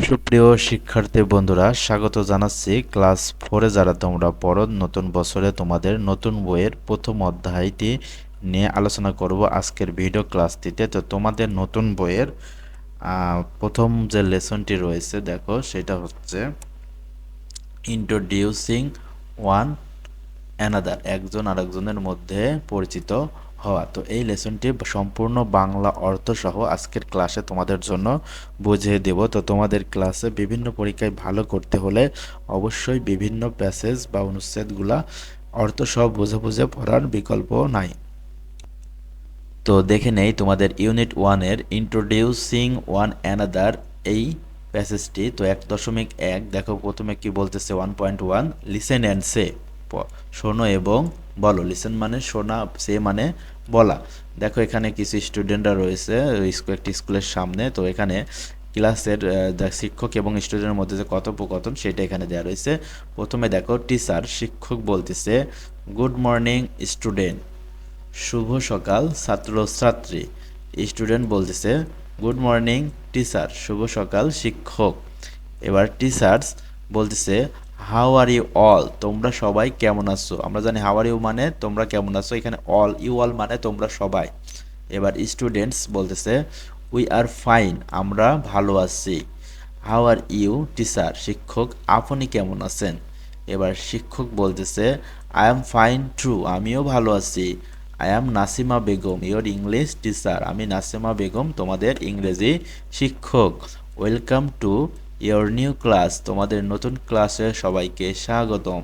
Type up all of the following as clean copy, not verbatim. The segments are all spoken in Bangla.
সুপ্রিয় শিক্ষার্থী বন্ধুরা, স্বাগত জানাচ্ছি ক্লাস 4-এ যারা তোমরা পড়ো। নতুন বছরে তোমাদের নতুন বইয়ের প্রথম অধ্যায়টি নিয়ে আলোচনা করব আজকের ভিডিও ক্লাসটিতে। তো তোমাদের নতুন বইয়ের প্রথম যে লেসনটি রয়েছে দেখো, সেটা হচ্ছে ইন্ট্রোডিউসিং ওয়ান অ্যানাদার, একজন আরেকজনের মধ্যে পরিচিত হওয়া। তো এই লেসনটি সম্পূর্ণ বাংলা অর্থ সহ আজকের ক্লাসে তোমাদের জন্য বুঝিয়ে দেব। তো তোমাদের ক্লাসে বিভিন্ন পরীক্ষায় ভালো করতে হলে অবশ্যই বিভিন্ন প্যাসেজ বা অনুচ্ছেদগুলা অর্থ সহ বুঝে বুঝে পড়ার বিকল্প নাই। তো দেখে নেই তোমাদের ইউনিট 1-এর ইন্ট্রোডিউসিং ওয়ান অ্যানাদার এই প্যাসেজটি। তো 1.1 দেখো, প্রথমে কি বলতেছে 1.1, লিসেন অ্যান্ড সে, শোনো এবং বলো। লিসেন মানে শোনা, সে মানে বলা। দেখো এখানে কিছু স্টুডেন্টরা রয়েছে একটি স্কুলের সামনে। তো এখানে ক্লাসের শিক্ষক এবং স্টুডেন্টের মধ্যে যে কথোপকথন সেটা এখানে দেওয়া রয়েছে। প্রথমে দেখো, টিচার শিক্ষক বলতেছে গুড মর্নিং স্টুডেন্ট, শুভ সকাল ছাত্রছাত্রী। স্টুডেন্ট বলতেছে গুড মর্নিং টিচার, শুভ সকাল শিক্ষক। এবার টিচার্স বলতেছে হাউ আর ইউ অল, তোমরা সবাই কেমন আছো। আমরা জানি হাউ আর ইউ মানে তোমরা কেমন আছো, এখানে অল, ইউ অল মানে তোমরা সবাই। এবার স্টুডেন্টস বলতেছে উই আর ফাইন, আমরা ভালো আছি। হাউ আর ইউ টিচার, শিক্ষক আপনি কেমন আছেন। এবার শিক্ষক বলতেছে আই এম ফাইন ট্রু, আমিও ভালো আছি। I am Nasima Begum your English teacher, আমি নাসিমা বেগম তোমাদের ইংরেজি শিক্ষক। Welcome to your new class, তোমাদের নতুন ক্লাসে সবাইকে স্বাগতম।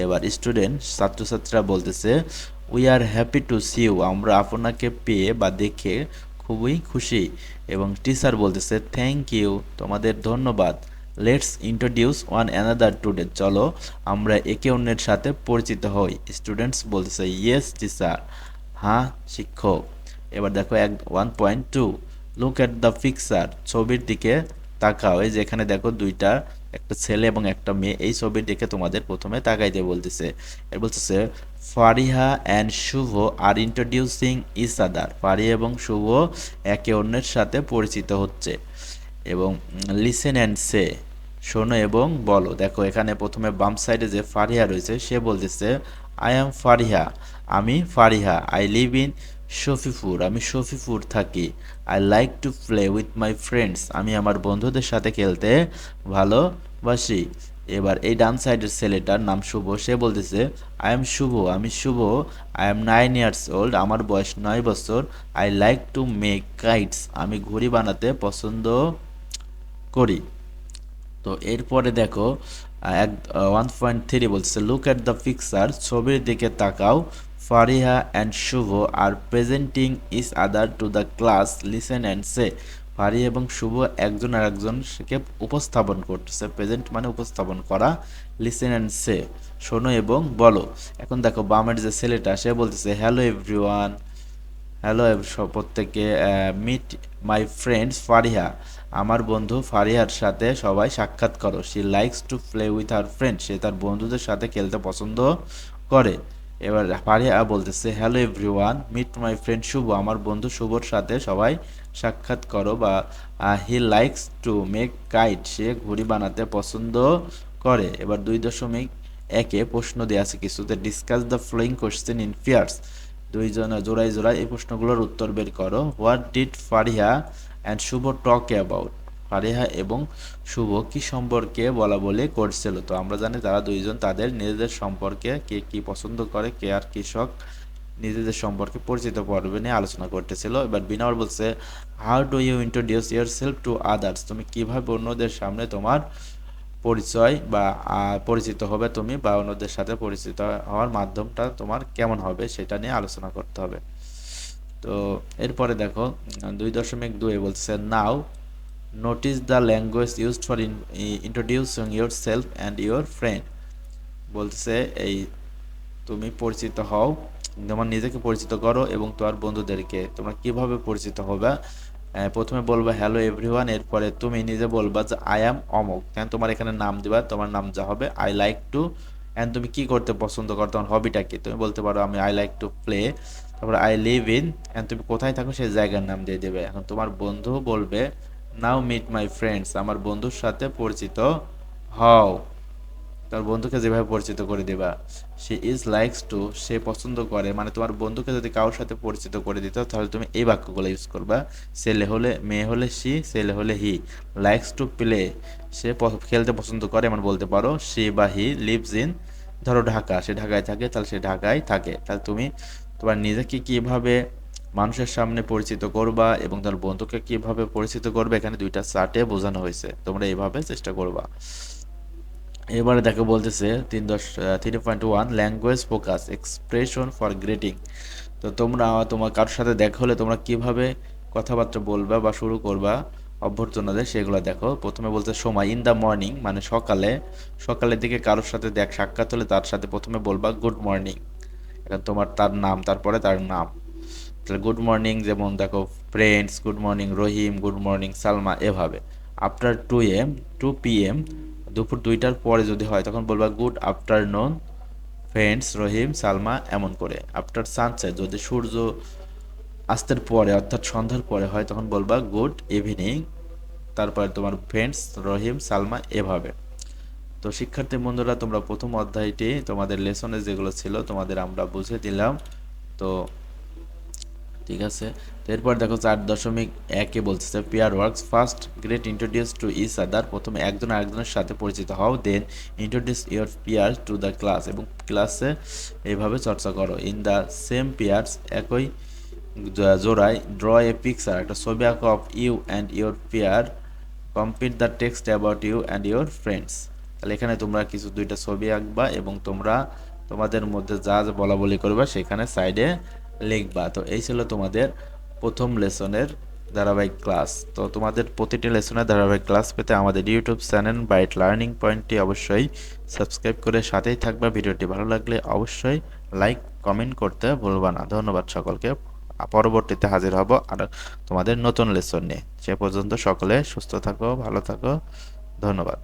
এবার স্টুডেন্ট ছাত্রছাত্রীরা বলতেছে we are happy to see you, আমরা আপনাকে পেয়ে বা দেখে খুবই খুশি। এবং টিচার বলতেছে থ্যাংক ইউ, তোমাদের ধন্যবাদ। Let's introduce one another today, চলো আমরা একে অন্যের সাথে পরিচিত হই। স্টুডেন্টস বলতেছে ইয়েস টিচার, হ্যাঁ শিক্ষক। এবার দেখো 1.2, লুক অ্যাট দ্য পিকচার, ছবির দিকে তাকাও। এই যে এখানে দেখো দুইটা, একটা ছেলে এবং একটা মেয়ে, এই ছবির দিকে তোমাদের প্রথমে তাকাইতে বলতেছে। এর বলতেছে Fariha and Shubho are introducing each other, Fariha এবং শুভ একে অন্যের সাথে পরিচিত হচ্ছে। এবং লিসেন অ্যান্ড সে, শোনো এবং বলো। দেখো এখানে প্রথমে বাম সাইডে যে ফারিহা রয়েছে সে বলতেছে আই অ্যাম ফারিহা, আমি Fariha. I live in Shafipur, আমি শফিপুর থাকি। I like to play with my friends, আমি আমার বন্ধুদের সাথে খেলতে ভালোবাসি। এবার এই ডান সাইডের ছেলেটার নাম শুভ, সে বলতেছে আই এম শুভ, আমি শুভ। আই এম 9 years old, আমার বয়স 9 বছর। I like to make kites, আমি ঘুড়ি বানাতে পছন্দ করি। তো এরপরে দেখো 1.3 বলছে লুক অ্যাট দ্য পিকচার, ছবির দিকে তাকাও। Fariha and Shubho are presenting each other to the class, listen and say, Fariha এবং শুভ একজন আর একজনকে উপস্থাপন করতেছে। প্রেজেন্ট মানে উপস্থাপন করা, লিসেন অ্যান্ড সে শোনো এবং বলো। এখন দেখো বামের যে ছেলেটা সে বলতেছে হ্যালো এভরিওয়ান, হ্যালো প্রত্যেককে, মিট মাই ফ্রেন্ডস ফারিহা, আমার বন্ধু ফারিহার সাথে সবাই সাক্ষাৎ করো। She likes to play with her friend, সে তার বন্ধুদের সাথে খেলতে পছন্দ করে। এবার ফারিহা বলতেছে hello everyone, meet my friend Shuvo, আমার বন্ধু শুভর সাথে সবাই সাক্ষাৎ করো। বা he likes to make kite, সে ঘুড়ি বানাতে পছন্দ করে। এবার 2.1-এ প্রশ্ন দেওয়া আছে কিছুতে, discuss the following question in pairs, দুইজনে জোড়ায় জোড়ায় এই প্রশ্নগুলোর উত্তর বের করো। What did Fariha and Shubho talk about, Fariha এবং শুভ কি সম্পর্কে বলা বলি করছিল। তো আমরা জানি তারা দুইজন তাদের নিজেদের সম্পর্কে, কে কি পছন্দ করে, কে আর কৃষক, নিজেদের সম্পর্কে পরিচিত পর্বে নিয়ে আলোচনা করতেছিল। এবার বিনর বলছে how do you introduce yourself to others, তুমি কিভাবে অন্যদের সামনে তোমার পরিচয় বা পরিচিত হবে তুমি, বা অন্যদের সাথে পরিচিত হওয়ার মাধ্যমটা তোমার কেমন হবে সেটা নিয়ে আলোচনা করতে হবে। তো এরপরে দেখো 2.2 বলছে now notice the language used for introducing yourself and your friend, বলছে এই তুমি পরিচিত হও, তোমার নিজেকে পরিচিত করো এবং তোমার বন্ধুদেরকে। তোমরা কিভাবে পরিচিত হবে, প্রথমে বলবা হ্যালো এভরিওয়ান, এরপরে তুমি নিজে বলবা যে আই অ্যাম অমুক, তোমার এখানে নাম দিবা, তোমার নাম যা হবে আই লাইক টু, অ্যান্ড তুমি কি করতে পছন্দ করো, তোমার হবিটা কি, তুমি বলতে পারো আমি আই লাইক টু প্লে। তারপরে আই লিভ ইন, অ্যান্ড তুমি কোথায় থাকো সেই জায়গার নাম দিয়ে দেবে। এখন তোমার বন্ধু বলবে নাও মিট মাই ফ্রেন্ডস, আমার বন্ধুর সাথে পরিচিত হও। তার বন্ধুকে যেভাবে পরিচিত করে দিবা। সে ইজ লাইকস টু, সে পছন্দ করে, মানে তোমার বন্ধুকে যদি কারোর সাথে পরিচিত করে দিতে তাহলে তুমি এই বাক্যগুলো ইউজ করবা। ছেলে হলে, মেয়ে হলে সি, ছেলে হলে হি। লাইকস টু প্লে, সে খেলতে পছন্দ করে, মানে বলতে পারো সি বা হি লিভস ইন, ধরো ঢাকা, সে ঢাকায় থাকে, তাহলে সে ঢাকায় থাকে। তাহলে তুমি তোমার নিজেকে কিভাবে মানুষের সামনে পরিচিত করবা এবং তার বন্ধুকে কিভাবে পরিচিত করবে, এখানে দুইটা চার্টে বোঝানো হয়েছে, তোমরা এইভাবে চেষ্টা করবা। এবারে দেখো বলতেছে 3.1 language focus expression for greeting. তো তোমরা তোমার কারোর সাথে দেখা হলে তোমরা কিভাবে কথাবার্তা বলবা বা শুরু করবা অভ্যর্থনা দেয় সেগুলো দেখো। প্রথমে বলতে সময়, ইন দ্য মর্নিং, মানে সকালে, সকালের দিকে কারোর সাথে সাক্ষাৎ হলে তার সাথে প্রথমে বলবা গুড মর্নিং। এখন তোমার তার নাম, তারপরে তার নাম। তাহলে গুড মর্নিং, যেমন দেখো ফ্রেন্ডস, গুড মর্নিং রহিম, গুড মর্নিং সালমা, এভাবে। আফটার 2 PM, দুপুর 2টার পরে যদি হয় তখন বলবা গুড আফটারনুন ফ্রেন্ডস রহিম সালমা, এমন করে। আফটার সানসেট, যদি সূর্য অস্তের পরে অর্থাৎ সন্ধ্যার পরে হয় তখন বলবা গুড ইভিনিং, তারপরে তোমার ফ্রেন্ডস রহিম সালমা, এভাবে। তো শিক্ষার্থী বন্ধুরা, তোমরা প্রথম অধ্যায়টি তোমাদের লেসনে যেগুলো ছিল তোমাদের আমরা বুঝিয়ে দিলাম। তো ঠিক আছে। তো এরপর দেখো 4.1 বলতেছে pair works, first great introduce to each other, প্রথমে একজন আরেকজনের সাথে পরিচিত হও, then introduce your pair to the class, এবং ক্লাসে এইভাবে চর্চা করো। ইন দ্য সেম পেয়ার্স, একই জোড়ায়, ড্র এ পিকচার, একটা ছবি আঁকো, of you and your pair, complete the text about you and your friends. তাহলে এখানে তোমরা কিছু দুইটা ছবি আঁকবা এবং তোমরা তোমাদের মধ্যে যা যা বলা বলি করবা সেখানে সাইডে লিখবা। তো এই ছিল তোমাদের প্রথম লেসনের ধারাবাহিক ক্লাস। তো তোমাদের প্রতিটি লেসনের ধারাবাহিক ক্লাস পেতে আমাদের ইউটিউব চ্যানেল ব্রাইট লার্নিং পয়েন্টটি অবশ্যই সাবস্ক্রাইব করে সাথেই থাকবা। ভিডিওটি ভালো লাগলে অবশ্যই লাইক কমেন্ট করতে ভুলবা না। ধন্যবাদ সকলকে। পরবর্তীতে হাজির হব আর তোমাদের নতুন লেসন নিয়ে। সে পর্যন্ত সকলে সুস্থ থাকো, ভালো থাকো। ধন্যবাদ।